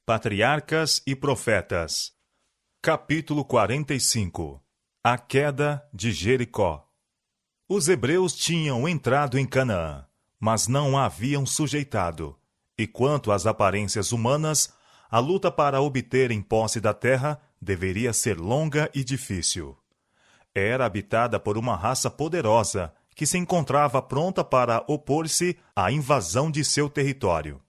Patriarcas e Profetas. Capítulo 45. A queda de Jericó. Os hebreus tinham entrado em Canaã, mas não a haviam sujeitado. E quanto às aparências humanas, a luta para obterem posse da terra deveria ser longa e difícil. Era habitada por uma raça poderosa que se encontrava pronta para opor-se à invasão de seu território.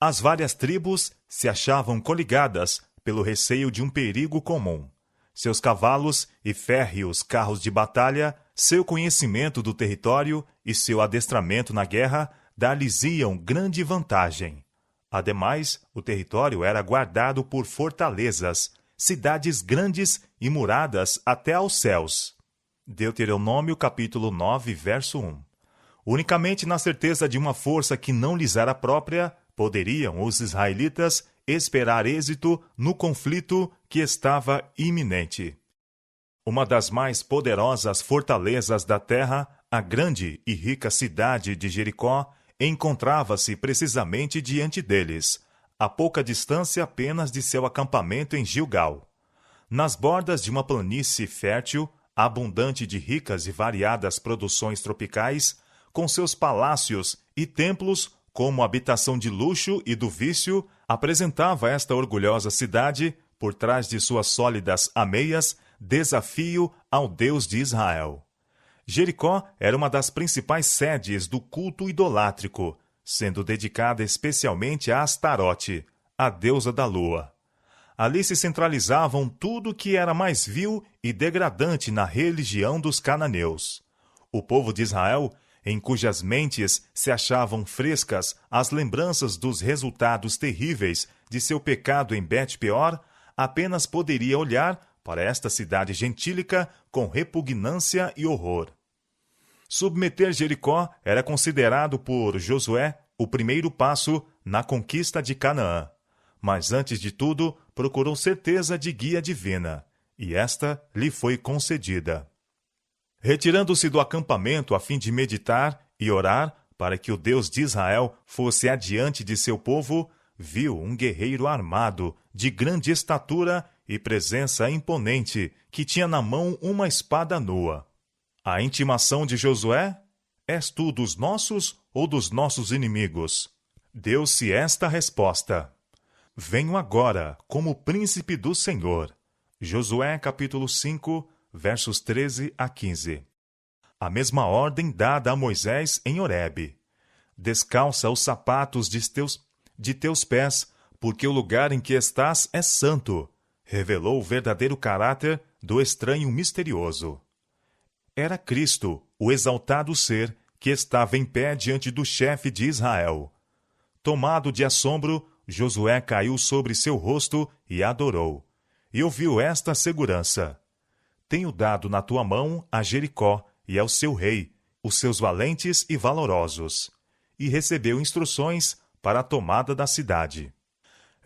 As várias tribos se achavam coligadas pelo receio de um perigo comum. Seus cavalos e férreos carros de batalha, seu conhecimento do território e seu adestramento na guerra dar-lhes-iam grande vantagem. Ademais, o território era guardado por fortalezas, cidades grandes e muradas até aos céus. Deuteronômio capítulo 9, verso 1. Unicamente na certeza de uma força que não lhes era própria, poderiam os israelitas esperar êxito no conflito que estava iminente. Uma das mais poderosas fortalezas da terra, a grande e rica cidade de Jericó, encontrava-se precisamente diante deles, a pouca distância apenas de seu acampamento em Gilgal. Nas bordas de uma planície fértil, abundante de ricas e variadas produções tropicais, com seus palácios e templos como habitação de luxo e do vício, apresentava esta orgulhosa cidade, por trás de suas sólidas ameias, desafio ao Deus de Israel. Jericó era uma das principais sedes do culto idolátrico, sendo dedicada especialmente a Astarote, a deusa da lua. Ali se centralizavam tudo o que era mais vil e degradante na religião dos cananeus. O povo de Israel, em cujas mentes se achavam frescas as lembranças dos resultados terríveis de seu pecado em Bet-peor, apenas poderia olhar para esta cidade gentílica com repugnância e horror. Submeter Jericó era considerado por Josué o primeiro passo na conquista de Canaã. Mas antes de tudo, procurou certeza de guia divina, e esta lhe foi concedida. Retirando-se do acampamento a fim de meditar e orar para que o Deus de Israel fosse adiante de seu povo, viu um guerreiro armado, de grande estatura e presença imponente, que tinha na mão uma espada nua. A intimação de Josué: És tu dos nossos ou dos nossos inimigos? Deu-se esta resposta: Venho agora como príncipe do Senhor. Josué capítulo 5, versos 13 a 15. A mesma ordem dada a Moisés em Horebe: Descalça os sapatos de teus pés, porque o lugar em que estás é santo. Revelou o verdadeiro caráter do estranho misterioso. Era Cristo, o exaltado ser, que estava em pé diante do chefe de Israel. Tomado de assombro, Josué caiu sobre seu rosto e adorou. E ouviu esta segurança: Tenho dado na tua mão a Jericó e ao seu rei, os seus valentes e valorosos. E recebeu instruções para a tomada da cidade.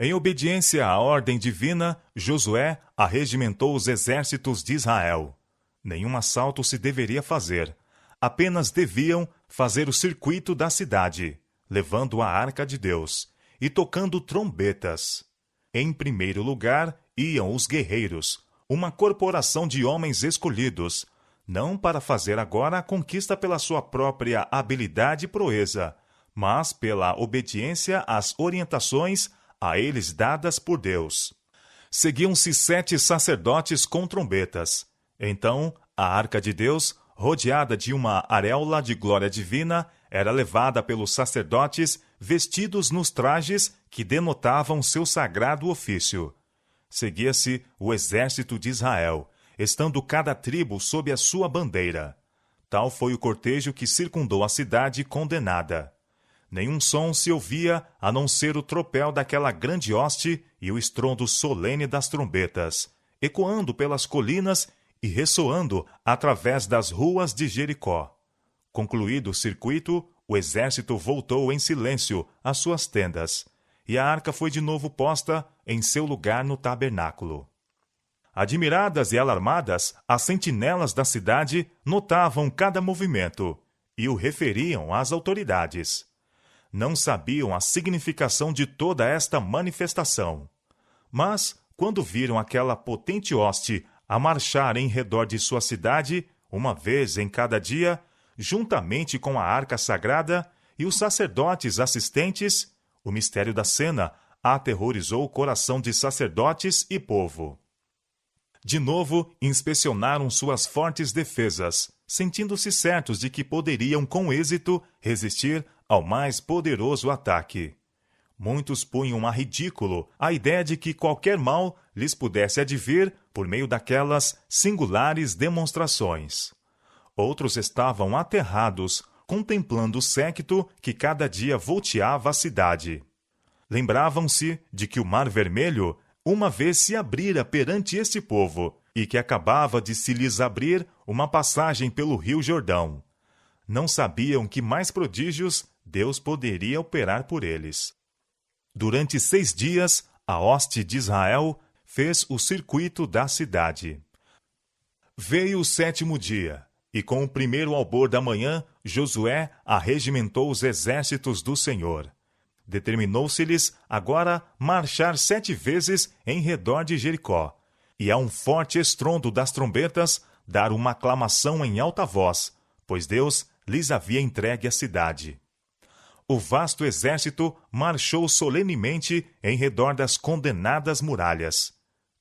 Em obediência à ordem divina, Josué arregimentou os exércitos de Israel. Nenhum assalto se deveria fazer. Apenas deviam fazer o circuito da cidade, levando a arca de Deus e tocando trombetas. Em primeiro lugar iam os guerreiros, uma corporação de homens escolhidos, não para fazer agora a conquista pela sua própria habilidade e proeza, mas pela obediência às orientações a eles dadas por Deus. Seguiam-se 7 sacerdotes com trombetas. Então, a arca de Deus, rodeada de uma auréola de glória divina, era levada pelos sacerdotes vestidos nos trajes que denotavam seu sagrado ofício. Seguia-se o exército de Israel, estando cada tribo sob a sua bandeira. Tal foi o cortejo que circundou a cidade condenada. Nenhum som se ouvia a não ser o tropel daquela grande hoste e o estrondo solene das trombetas, ecoando pelas colinas e ressoando através das ruas de Jericó. Concluído o circuito, o exército voltou em silêncio às suas tendas, e a arca foi de novo posta em seu lugar no tabernáculo. Admiradas e alarmadas, as sentinelas da cidade notavam cada movimento e o referiam às autoridades. não sabiam a significação de toda esta manifestação. Mas, quando viram aquela potente hoste a marchar em redor de sua cidade, uma vez em cada dia, juntamente com a arca sagrada e os sacerdotes assistentes, o mistério da cena aterrorizou o coração de sacerdotes e povo. De novo, inspecionaram suas fortes defesas, sentindo-se certos de que poderiam com êxito resistir ao mais poderoso ataque. Muitos punham a ridículo a ideia de que qualquer mal lhes pudesse advir por meio daquelas singulares demonstrações. Outros estavam aterrados, contemplando o séquito que cada dia volteava a cidade. Lembravam-se de que o Mar Vermelho uma vez se abrira perante este povo e que acabava de se lhes abrir uma passagem pelo rio Jordão. Não sabiam que mais prodígios Deus poderia operar por eles. Durante 6 dias, a hoste de Israel fez o circuito da cidade. Veio o 7º dia, e com o primeiro albor da manhã, Josué arregimentou os exércitos do Senhor. Determinou-se-lhes agora marchar 7 vezes em redor de Jericó, e a um forte estrondo das trombetas dar uma aclamação em alta voz, pois Deus lhes havia entregue a cidade. O vasto exército marchou solenemente em redor das condenadas muralhas.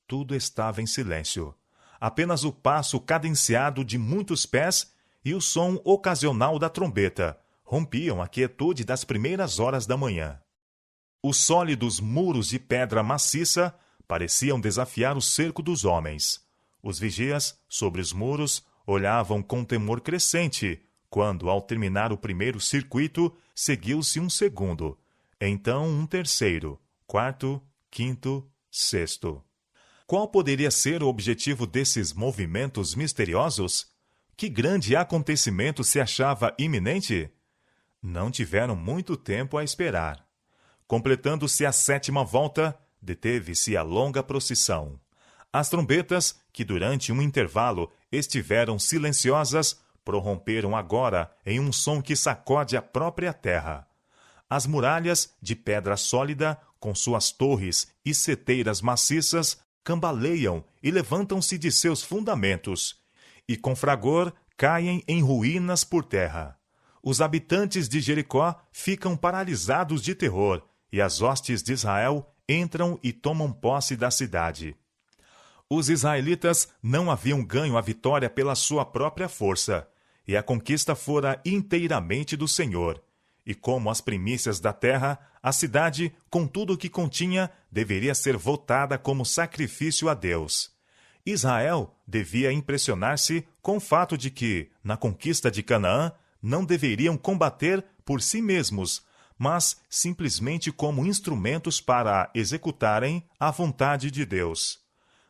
Tudo estava em silêncio. Apenas o passo cadenciado de muitos pés e o som ocasional da trombeta rompiam a quietude das primeiras horas da manhã. Os sólidos muros de pedra maciça pareciam desafiar o cerco dos homens. Os vigias, sobre os muros, olhavam com temor crescente, quando, ao terminar o primeiro circuito, seguiu-se um segundo, então um terceiro, 4º, 5º, 6º. Qual poderia ser o objetivo desses movimentos misteriosos? Que grande acontecimento se achava iminente? Não tiveram muito tempo a esperar. Completando-se a 7ª volta, deteve-se a longa procissão. As trombetas, que durante um intervalo estiveram silenciosas, prorromperam agora em um som que sacode a própria terra. As muralhas, de pedra sólida, com suas torres e seteiras maciças, cambaleiam e levantam-se de seus fundamentos, e com fragor caem em ruínas por terra. Os habitantes de Jericó ficam paralisados de terror, e as hostes de Israel entram e tomam posse da cidade. Os israelitas não haviam ganho a vitória pela sua própria força, e a conquista fora inteiramente do Senhor. E como as primícias da terra, a cidade, com tudo o que continha, deveria ser votada como sacrifício a Deus. Israel devia impressionar-se com o fato de que, na conquista de Canaã, não deveriam combater por si mesmos, mas simplesmente como instrumentos para executarem a vontade de Deus.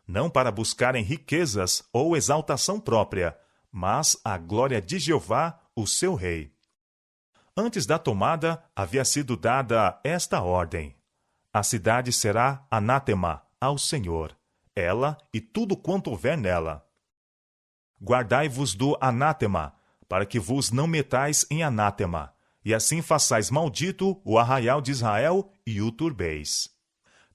Não para buscarem riquezas ou exaltação própria, mas a glória de Jeová, o seu rei. Antes da tomada, havia sido dada esta ordem: a cidade será anátema ao Senhor, ela e tudo quanto houver nela. Guardai-vos do anátema, para que vos não metais em anátema, e assim façais maldito o arraial de Israel e o turbeis.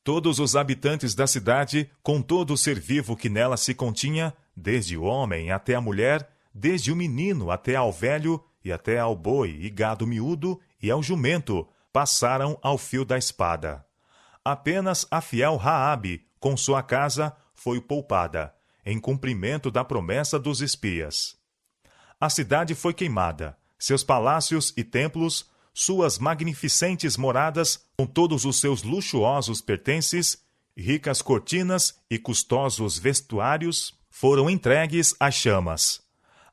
Todos os habitantes da cidade, com todo o ser vivo que nela se continha, desde o homem até a mulher, desde o menino até ao velho, e até ao boi e gado miúdo e ao jumento, passaram ao fio da espada. Apenas a fiel Raabe, com sua casa, foi poupada, em cumprimento da promessa dos espias. A cidade foi queimada, seus palácios e templos, suas magnificentes moradas, com todos os seus luxuosos pertences, ricas cortinas e custosos vestuários, foram entregues às chamas.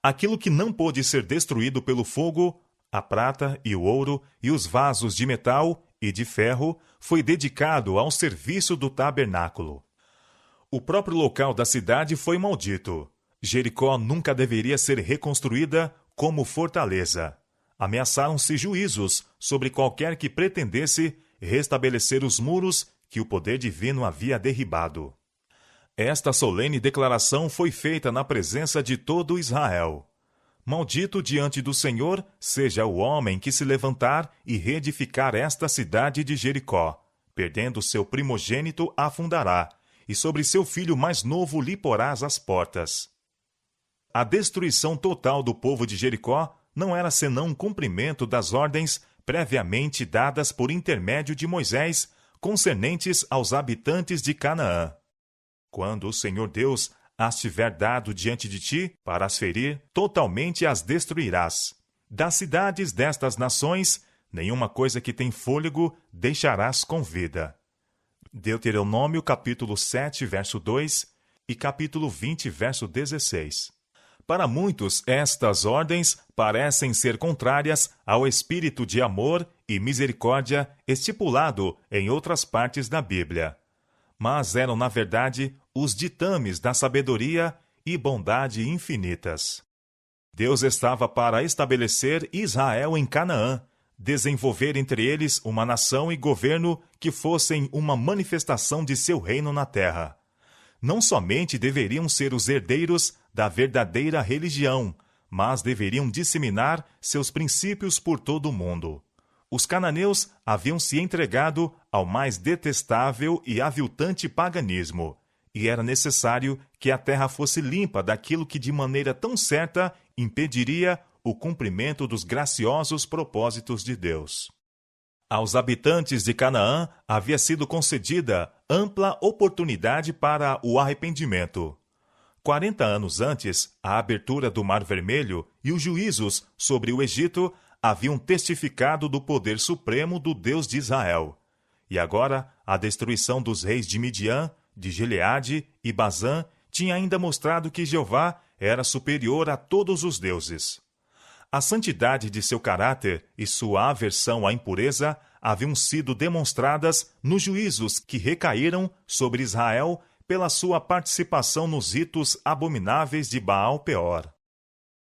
Aquilo que não pôde ser destruído pelo fogo, a prata e o ouro e os vasos de metal e de ferro, foi dedicado ao serviço do tabernáculo. O próprio local da cidade foi maldito. Jericó nunca deveria ser reconstruída como fortaleza. Ameaçaram-se juízos sobre qualquer que pretendesse restabelecer os muros que o poder divino havia derribado. Esta solene declaração foi feita na presença de todo Israel. Maldito diante do Senhor seja o homem que se levantar e reedificar esta cidade de Jericó. Perdendo seu primogênito, a afundará, e sobre seu filho mais novo lhe porás as portas. A destruição total do povo de Jericó não era senão um cumprimento das ordens previamente dadas por intermédio de Moisés concernentes aos habitantes de Canaã. Quando o Senhor Deus as tiver dado diante de ti, para as ferir, totalmente as destruirás. Das cidades destas nações, nenhuma coisa que tem fôlego deixarás com vida. Deuteronômio capítulo 7, verso 2 e capítulo 20, verso 16. Para muitos, estas ordens parecem ser contrárias ao espírito de amor e misericórdia estipulado em outras partes da Bíblia. Mas eram, na verdade, os ditames da sabedoria e bondade infinitas. Deus estava para estabelecer Israel em Canaã, desenvolver entre eles uma nação e governo que fossem uma manifestação de seu reino na terra. Não somente deveriam ser os herdeiros da verdadeira religião, mas deveriam disseminar seus princípios por todo o mundo. Os cananeus haviam se entregado ao mais detestável e aviltante paganismo, e era necessário que a terra fosse limpa daquilo que de maneira tão certa impediria o cumprimento dos graciosos propósitos de Deus. Aos habitantes de Canaã havia sido concedida ampla oportunidade para o arrependimento. 40 anos antes, a abertura do Mar Vermelho e os juízos sobre o Egito haviam testificado do poder supremo do Deus de Israel. E agora, a destruição dos reis de Midian, de Gileade e Bazã tinha ainda mostrado que Jeová era superior a todos os deuses. A santidade de seu caráter e sua aversão à impureza haviam sido demonstradas nos juízos que recaíram sobre Israel pela sua participação nos ritos abomináveis de Baal-Peor.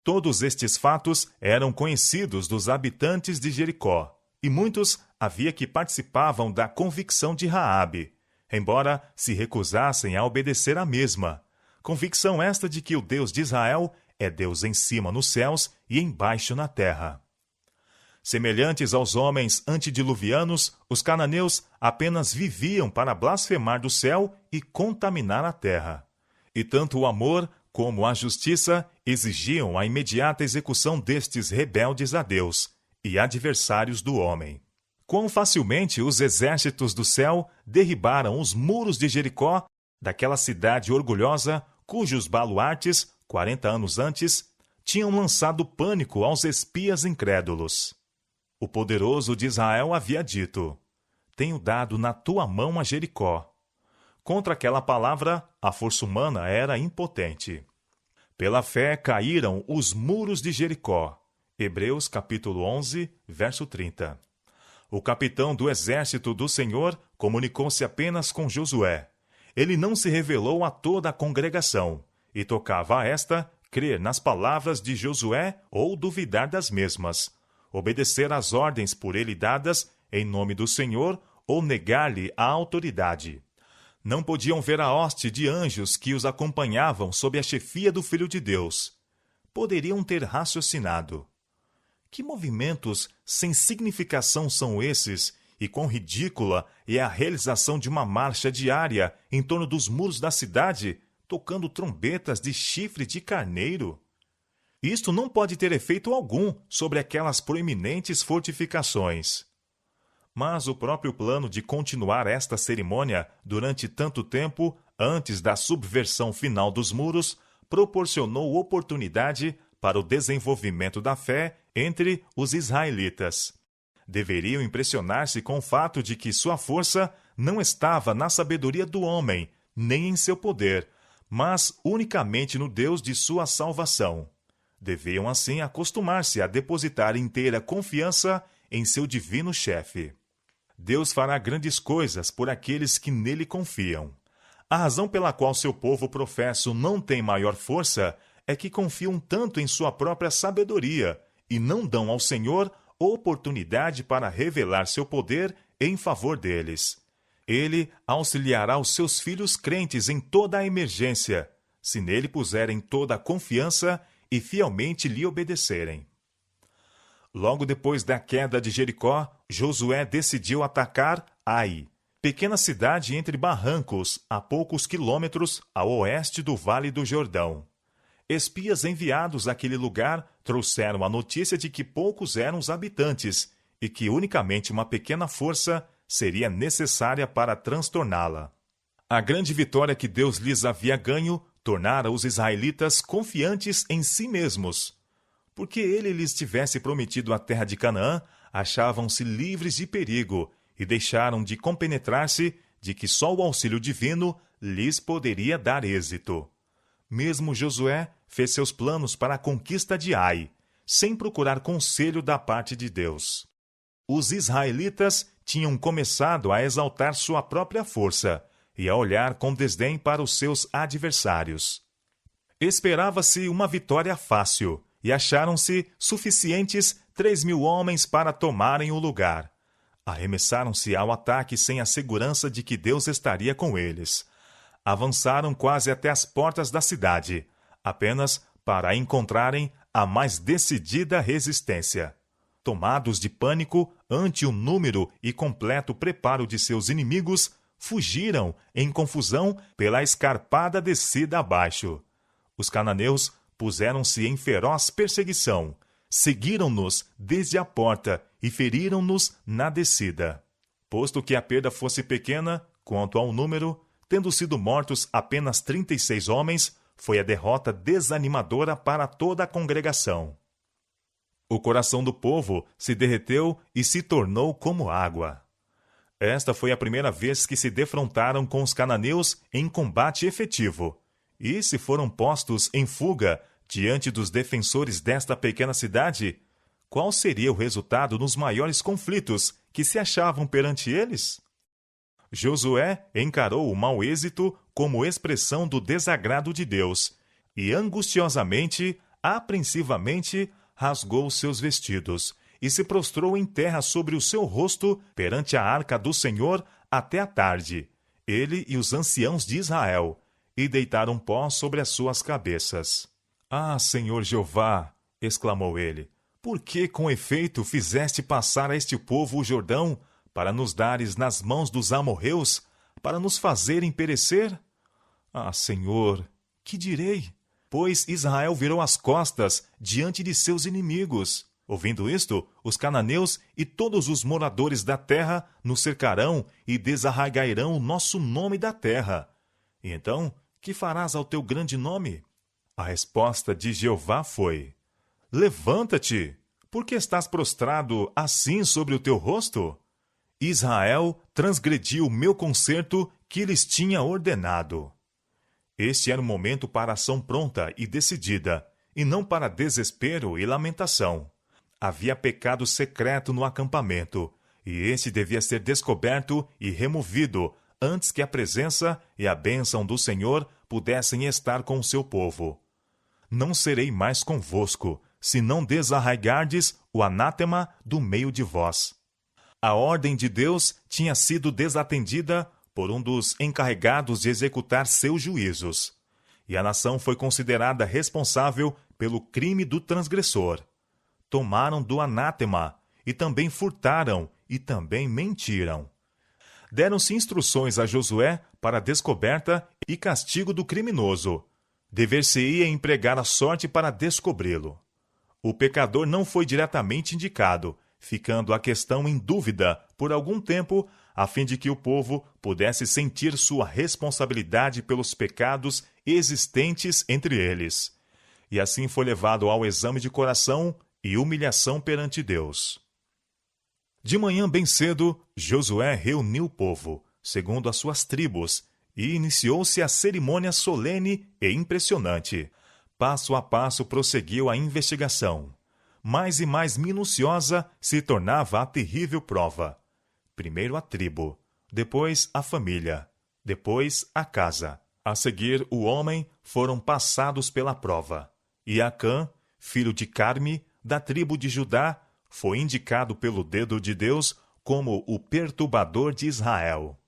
Todos estes fatos eram conhecidos dos habitantes de Jericó, e muitos havia que participavam da convicção de Raabe, embora se recusassem a obedecer à mesma. Convicção esta de que o Deus de Israel é Deus em cima nos céus e embaixo na terra. Semelhantes aos homens antediluvianos, os cananeus apenas viviam para blasfemar do céu e contaminar a terra. E tanto o amor como a justiça exigiam a imediata execução destes rebeldes a Deus e adversários do homem. Quão facilmente os exércitos do céu derribaram os muros de Jericó, daquela cidade orgulhosa, cujos baluartes, 40 anos antes, tinham lançado pânico aos espias incrédulos. O poderoso de Israel havia dito: tenho dado na tua mão a Jericó. Contra aquela palavra, a força humana era impotente. Pela fé caíram os muros de Jericó. Hebreus capítulo 11, verso 30. O capitão do exército do Senhor comunicou-se apenas com Josué. Ele não se revelou a toda a congregação, e tocava a esta crer nas palavras de Josué ou duvidar das mesmas, obedecer às ordens por ele dadas em nome do Senhor ou negar-lhe a autoridade. Não podiam ver a hoste de anjos que os acompanhavam sob a chefia do Filho de Deus. Poderiam ter raciocinado: que movimentos sem significação são esses, e quão ridícula é a realização de uma marcha diária em torno dos muros da cidade, tocando trombetas de chifre de carneiro? Isto não pode ter efeito algum sobre aquelas proeminentes fortificações. Mas o próprio plano de continuar esta cerimônia durante tanto tempo, antes da subversão final dos muros, proporcionou oportunidade para o desenvolvimento da fé entre os israelitas. Deveriam impressionar-se com o fato de que sua força não estava na sabedoria do homem, nem em seu poder, mas unicamente no Deus de sua salvação. Deviam, assim, acostumar-se a depositar inteira confiança em seu divino chefe. Deus fará grandes coisas por aqueles que nele confiam. A razão pela qual seu povo professo não tem maior força é que confiam tanto em sua própria sabedoria e não dão ao Senhor oportunidade para revelar seu poder em favor deles. Ele auxiliará os seus filhos crentes em toda a emergência, se nele puserem toda a confiança e fielmente lhe obedecerem. Logo depois da queda de Jericó, Josué decidiu atacar Ai, pequena cidade entre barrancos, a poucos quilômetros a oeste do Vale do Jordão. Espias enviados àquele lugar trouxeram a notícia de que poucos eram os habitantes e que unicamente uma pequena força seria necessária para transtorná-la. A grande vitória que Deus lhes havia ganho tornara os israelitas confiantes em si mesmos. Porque ele lhes tivesse prometido a terra de Canaã, achavam-se livres de perigo e deixaram de compenetrar-se de que só o auxílio divino lhes poderia dar êxito. Mesmo Josué fez seus planos para a conquista de Ai, sem procurar conselho da parte de Deus. Os israelitas tinham começado a exaltar sua própria força e a olhar com desdém para os seus adversários. Esperava-se uma vitória fácil, e acharam-se suficientes 3.000 homens para tomarem o lugar. Arremessaram-se ao ataque sem a segurança de que Deus estaria com eles. Avançaram quase até as portas da cidade, apenas para encontrarem a mais decidida resistência. Tomados de pânico ante o número e completo preparo de seus inimigos, fugiram em confusão pela escarpada descida abaixo. Os cananeus puseram-se em feroz perseguição, seguiram-nos desde a porta e feriram-nos na descida. Posto que a perda fosse pequena, quanto ao número, tendo sido mortos apenas 36 homens, foi a derrota desanimadora para toda a congregação. O coração do povo se derreteu e se tornou como água. Esta foi a primeira vez que se defrontaram com os cananeus em combate efetivo, e se foram postos em fuga diante dos defensores desta pequena cidade, qual seria o resultado nos maiores conflitos que se achavam perante eles? Josué encarou o mau êxito como expressão do desagrado de Deus e angustiosamente, apreensivamente, rasgou seus vestidos e se prostrou em terra sobre o seu rosto perante a arca do Senhor até a tarde, ele e os anciãos de Israel, e deitaram pó sobre as suas cabeças. Ah, Senhor Jeová, exclamou ele, por que com efeito fizeste passar a este povo o Jordão, para nos dares nas mãos dos amorreus, para nos fazerem perecer? Ah, Senhor, que direi? Pois Israel virou as costas diante de seus inimigos. Ouvindo isto, os cananeus e todos os moradores da terra nos cercarão e desarraigarão o nosso nome da terra. E então, que farás ao teu grande nome? A resposta de Jeová foi: levanta-te, porque estás prostrado assim sobre o teu rosto? Israel transgrediu o meu concerto que lhes tinha ordenado. Este era o momento para ação pronta e decidida, e não para desespero e lamentação. Havia pecado secreto no acampamento, e este devia ser descoberto e removido antes que a presença e a bênção do Senhor pudessem estar com o seu povo. Não serei mais convosco, se não desarraigardes o anátema do meio de vós. A ordem de Deus tinha sido desatendida por um dos encarregados de executar seus juízos, e a nação foi considerada responsável pelo crime do transgressor. Tomaram do anátema, e também furtaram, e também mentiram. Deram-se instruções a Josué para a descoberta e castigo do criminoso. Dever-se-ia empregar a sorte para descobri-lo. O pecador não foi diretamente indicado, ficando a questão em dúvida por algum tempo, a fim de que o povo pudesse sentir sua responsabilidade pelos pecados existentes entre eles. E assim foi levado ao exame de coração e humilhação perante Deus. De manhã bem cedo, Josué reuniu o povo, segundo as suas tribos, e iniciou-se a cerimônia solene e impressionante. Passo a passo prosseguiu a investigação. Mais e mais minuciosa se tornava a terrível prova. Primeiro a tribo, depois a família, depois a casa. A seguir, o homem foram passados pela prova. E Acã, filho de Carme, da tribo de Judá, foi indicado pelo dedo de Deus como o perturbador de Israel.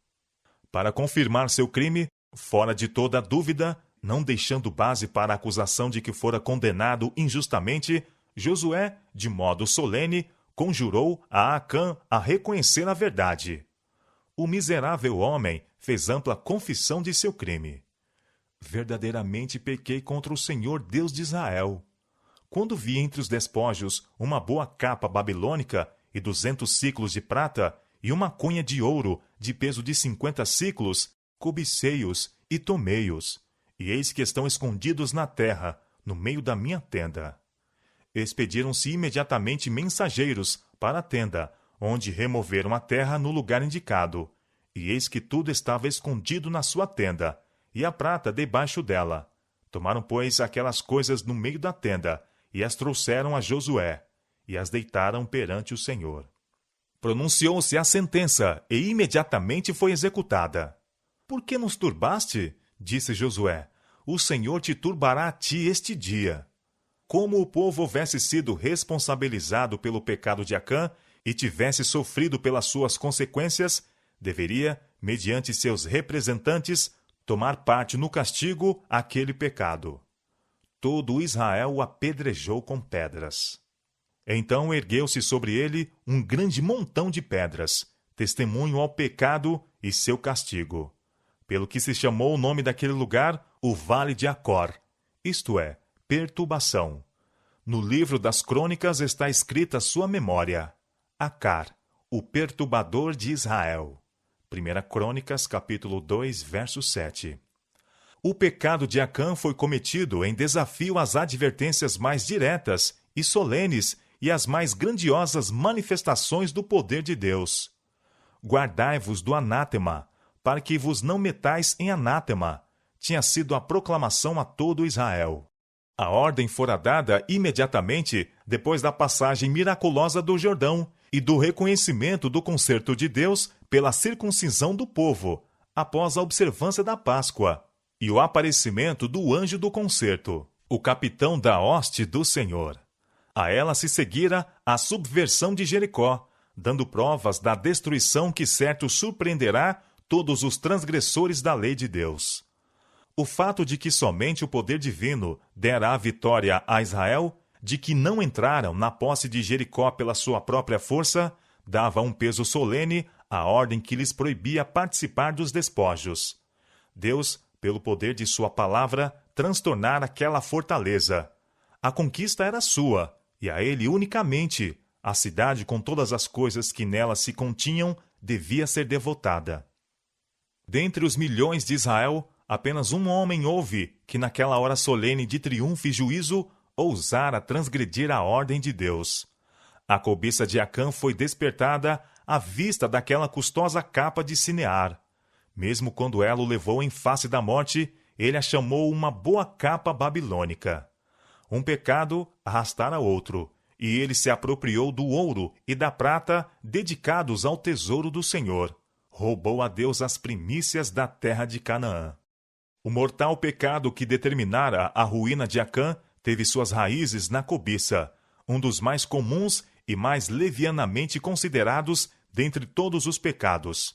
Para confirmar seu crime, fora de toda dúvida, Não deixando base para a acusação de que fora condenado injustamente, Josué, de modo solene, conjurou a Acã a reconhecer a verdade. O miserável homem fez ampla confissão de seu crime. Verdadeiramente pequei contra o Senhor Deus de Israel. Quando vi entre os despojos uma boa capa babilônica e 200 siclos de prata e uma cunha de ouro de peso de 50 siclos, cobicei-os e tomei-os, e eis que estão escondidos na terra, no meio da minha tenda. Expediram-se imediatamente mensageiros para a tenda, onde removeram a terra no lugar indicado, e eis que tudo estava escondido na sua tenda, e a prata debaixo dela. Tomaram, pois, aquelas coisas no meio da tenda, e as trouxeram a Josué, e as deitaram perante o Senhor. Pronunciou-se a sentença, e imediatamente foi executada. Por que nos turbaste? Disse Josué. O Senhor te turbará a ti este dia. Como o povo houvesse sido responsabilizado pelo pecado de Acã e tivesse sofrido pelas suas consequências, deveria, mediante seus representantes, tomar parte no castigo àquele pecado. Todo Israel o apedrejou com pedras. Então ergueu-se sobre ele um grande montão de pedras, testemunho ao pecado e seu castigo. Pelo que se chamou o nome daquele lugar o Vale de Acor, isto é, perturbação. No livro das crônicas está escrita sua memória. Acar, o perturbador de Israel. 1 Crônicas, capítulo 2, verso 7. O pecado de Acã foi cometido em desafio às advertências mais diretas e solenes e às mais grandiosas manifestações do poder de Deus. Guardai-vos do anátema, para que vos não metais em anátema, tinha sido a proclamação a todo Israel. A ordem fora dada imediatamente depois da passagem miraculosa do Jordão e do reconhecimento do concerto de Deus pela circuncisão do povo, após a observância da Páscoa, e o aparecimento do anjo do concerto, o capitão da hoste do Senhor. A ela se seguira a subversão de Jericó, dando provas da destruição que certo surpreenderá todos os transgressores da lei de Deus. O fato de que somente o poder divino dera a vitória a Israel, de que não entraram na posse de Jericó pela sua própria força, dava um peso solene à ordem que lhes proibia participar dos despojos. Deus, pelo poder de sua palavra, transtornara aquela fortaleza. A conquista era sua, e a ele unicamente. A cidade, com todas as coisas que nela se continham, devia ser devotada. Dentre os milhões de Israel, apenas um homem houve que, naquela hora solene de triunfo e juízo, ousara transgredir a ordem de Deus. A cobiça de Acã foi despertada à vista daquela custosa capa de Sinear. Mesmo quando ela o levou em face da morte, ele a chamou uma boa capa babilônica. Um pecado arrastara outro, e ele se apropriou do ouro e da prata dedicados ao tesouro do Senhor. Roubou a Deus as primícias da terra de Canaã. O mortal pecado que determinara a ruína de Acã teve suas raízes na cobiça, um dos mais comuns e mais levianamente considerados dentre todos os pecados.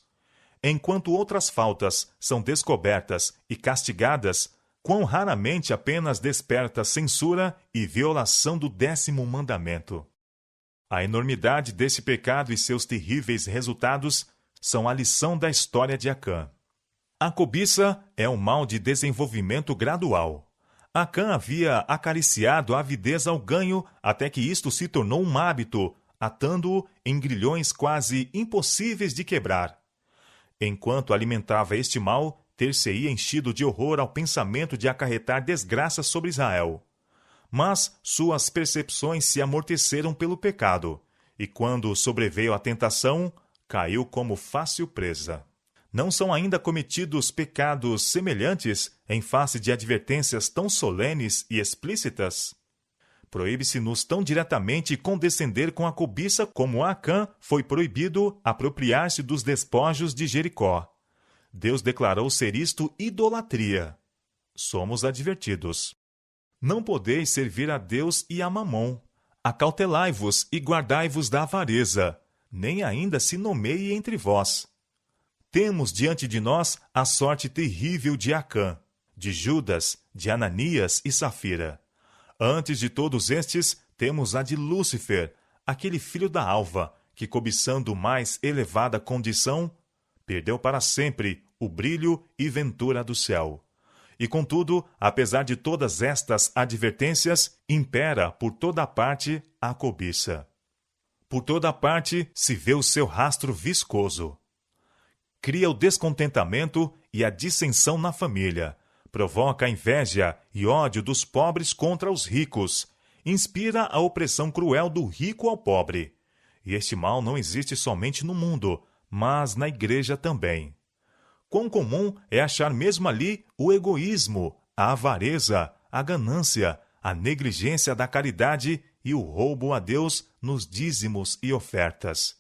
Enquanto outras faltas são descobertas e castigadas, quão raramente apenas desperta censura e violação do 10º mandamento. A enormidade desse pecado e seus terríveis resultados são a lição da história de Acã. A cobiça é um mal de desenvolvimento gradual. Acã havia acariciado a avidez ao ganho até que isto se tornou um hábito, atando-o em grilhões quase impossíveis de quebrar. Enquanto alimentava este mal, ter-se-ia enchido de horror ao pensamento de acarretar desgraça sobre Israel. Mas suas percepções se amorteceram pelo pecado, e quando sobreveio a tentação, caiu como fácil presa. Não são ainda cometidos pecados semelhantes em face de advertências tão solenes e explícitas? Proíbe-se-nos tão diretamente condescender com a cobiça como a Acã foi proibido apropriar-se dos despojos de Jericó. Deus declarou ser isto idolatria. Somos advertidos. Não podeis servir a Deus e a Mamom. Acautelai-vos e guardai-vos da avareza, nem ainda se nomeie entre vós. Temos diante de nós a sorte terrível de Acã. de Judas, de Ananias e Safira. Antes de todos estes, temos a de Lúcifer, aquele filho da alva, que, cobiçando mais elevada condição, perdeu para sempre o brilho e ventura do céu. E, contudo, apesar de todas estas advertências, impera por toda parte a cobiça. Por toda parte se vê o seu rastro viscoso. Cria o descontentamento e a dissensão na família, provoca a inveja e ódio dos pobres contra os ricos, inspira a opressão cruel do rico ao pobre. E este mal não existe somente no mundo, mas na igreja também. Quão comum é achar mesmo ali o egoísmo, a avareza, a ganância, a negligência da caridade e o roubo a Deus nos dízimos e ofertas.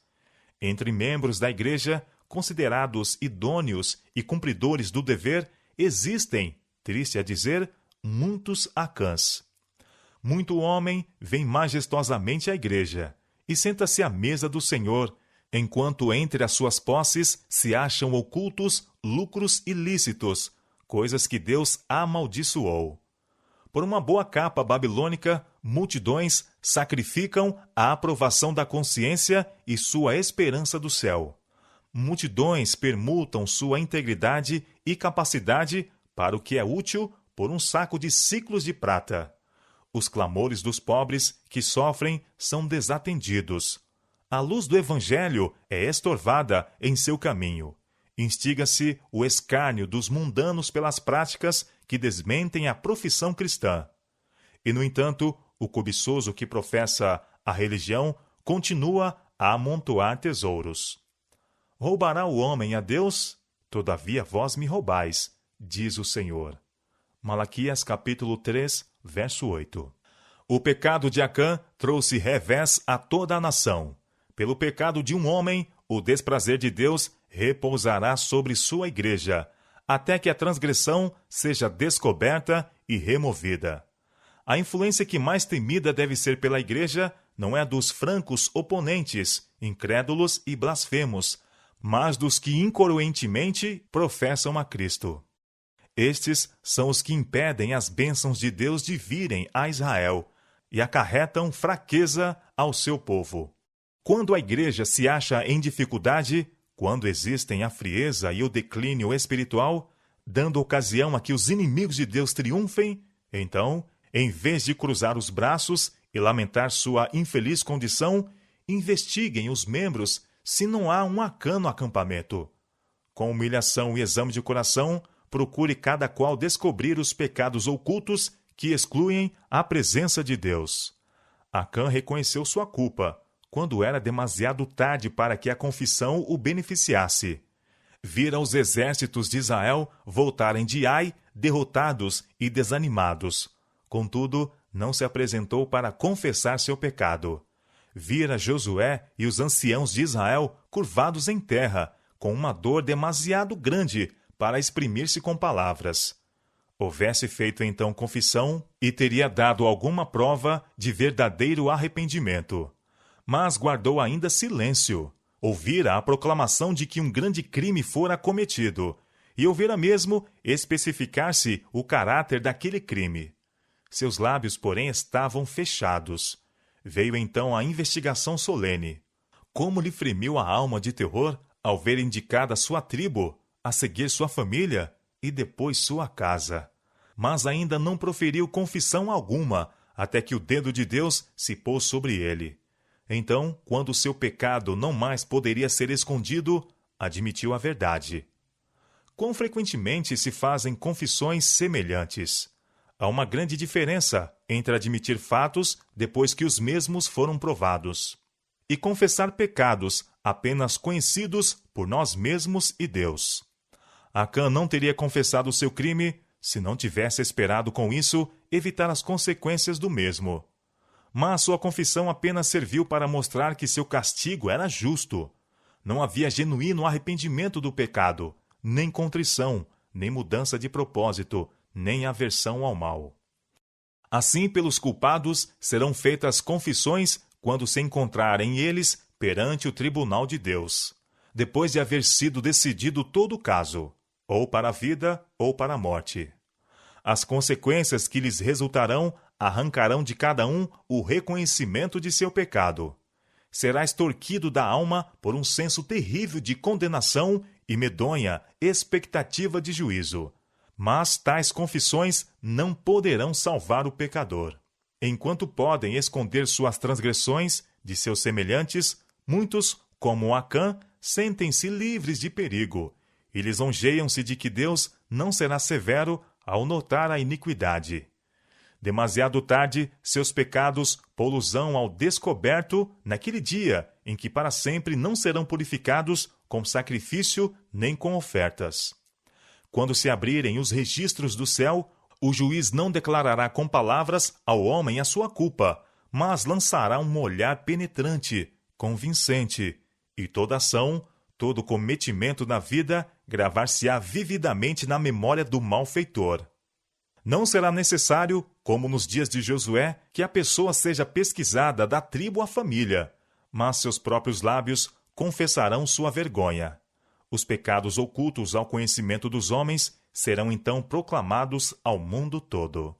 Entre membros da igreja, considerados idôneos e cumpridores do dever, existem, triste a dizer, muitos Acãs. Muito homem vem majestosamente à igreja e senta-se à mesa do Senhor, enquanto entre as suas posses se acham ocultos lucros ilícitos, coisas que Deus amaldiçoou. Por uma boa capa babilônica, multidões sacrificam a aprovação da consciência e sua esperança do céu. Multidões permutam sua integridade e capacidade para o que é útil por um saco de siclos de prata. Os clamores dos pobres que sofrem são desatendidos. A luz do Evangelho é estorvada em seu caminho. Instiga-se o escárnio dos mundanos pelas práticas que desmentem a profissão cristã. E, no entanto, o cobiçoso que professa a religião continua a amontoar tesouros. Roubará o homem a Deus? Todavia vós me roubais, diz o Senhor. Malaquias capítulo 3, verso 8. O pecado de Acã trouxe revés a toda a nação. Pelo pecado de um homem, o desprazer de Deus repousará sobre sua igreja, até que a transgressão seja descoberta e removida. A influência que mais temida deve ser pela igreja não é a dos francos oponentes, incrédulos e blasfemos, mas dos que incoroentemente professam a Cristo. Estes são os que impedem as bênçãos de Deus de virem a Israel e acarretam fraqueza ao seu povo. Quando a igreja se acha em dificuldade, quando existem a frieza e o declínio espiritual, dando ocasião a que os inimigos de Deus triunfem, então, em vez de cruzar os braços e lamentar sua infeliz condição, investiguem os membros se não há um Acã no acampamento. Com humilhação e exame de coração, procure cada qual descobrir os pecados ocultos que excluem a presença de Deus. Acã reconheceu sua culpa, quando era demasiado tarde para que a confissão o beneficiasse. Vira os exércitos de Israel voltarem de Ai, derrotados e desanimados. Contudo, não se apresentou para confessar seu pecado. Vira Josué e os anciãos de Israel curvados em terra, com uma dor demasiado grande para exprimir-se com palavras. Houvesse feito então confissão e teria dado alguma prova de verdadeiro arrependimento. Mas guardou ainda silêncio. Ouvira a proclamação de que um grande crime fora cometido, e ouvira mesmo especificar-se o caráter daquele crime. Seus lábios, porém, estavam fechados. Veio então a investigação solene. Como lhe fremiu a alma de terror ao ver indicada sua tribo, a seguir sua família e depois sua casa. Mas ainda não proferiu confissão alguma, até que o dedo de Deus se pôs sobre ele. Então, quando seu pecado não mais poderia ser escondido, admitiu a verdade. Quão frequentemente se fazem confissões semelhantes? Há uma grande diferença entre admitir fatos depois que os mesmos foram provados, e confessar pecados apenas conhecidos por nós mesmos e Deus. Acã não teria confessado seu crime se não tivesse esperado com isso evitar as consequências do mesmo. Mas sua confissão apenas serviu para mostrar que seu castigo era justo. Não havia genuíno arrependimento do pecado, nem contrição, nem mudança de propósito, nem aversão ao mal. Assim, pelos culpados serão feitas confissões quando se encontrarem eles perante o tribunal de Deus, depois de haver sido decidido todo o caso, ou para a vida ou para a morte. As consequências que lhes resultarão arrancarão de cada um o reconhecimento de seu pecado. Será extorquido da alma por um senso terrível de condenação e medonha expectativa de juízo. Mas tais confissões não poderão salvar o pecador. Enquanto podem esconder suas transgressões de seus semelhantes, muitos, como Acã, sentem-se livres de perigo e lisonjeiam-se de que Deus não será severo ao notar a iniquidade. Demasiado tarde, seus pecados pô-los-ão ao descoberto naquele dia em que para sempre não serão purificados com sacrifício nem com ofertas. Quando se abrirem os registros do céu, o juiz não declarará com palavras ao homem a sua culpa, mas lançará um olhar penetrante, convincente, e toda ação, todo cometimento na vida gravar-se-á vividamente na memória do malfeitor. Não será necessário, como nos dias de Josué, que a pessoa seja pesquisada da tribo à família, mas seus próprios lábios confessarão sua vergonha. Os pecados ocultos ao conhecimento dos homens serão então proclamados ao mundo todo.